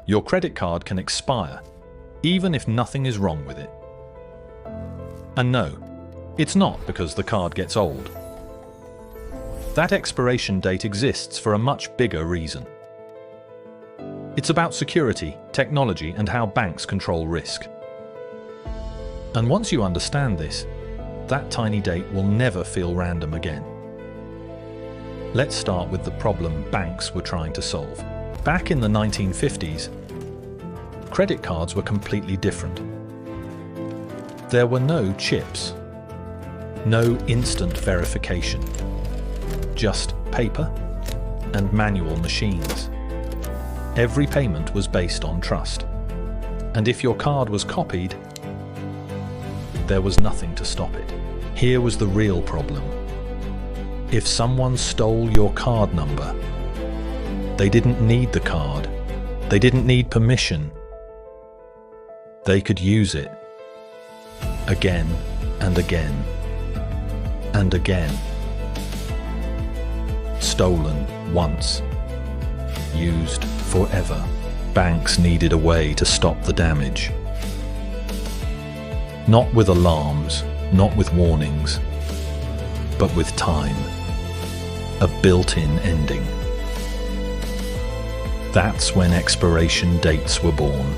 Your credit card can expire, even if nothing is wrong with it. And no, it's not because the card gets old. That expiration date exists for a much bigger reason. It's about security, technology, and how banks control risk. And once you understand this, that tiny date will never feel random again. Let's start with the problem banks were trying to solve. Back in the 1950s, credit cards were completely different. There were no chips, no instant verification, just paper and manual machines. Every payment was based on trust. And if your card was copied, there was nothing to stop it. Here was the real problem. If someone stole your card number, they didn't need the card. They didn't need permission. They could use it again and again and again. Stolen once, used forever. Banks needed a way to stop the damage. Not with alarms, not with warnings, but with time. A built-in ending. That's when expiration dates were born.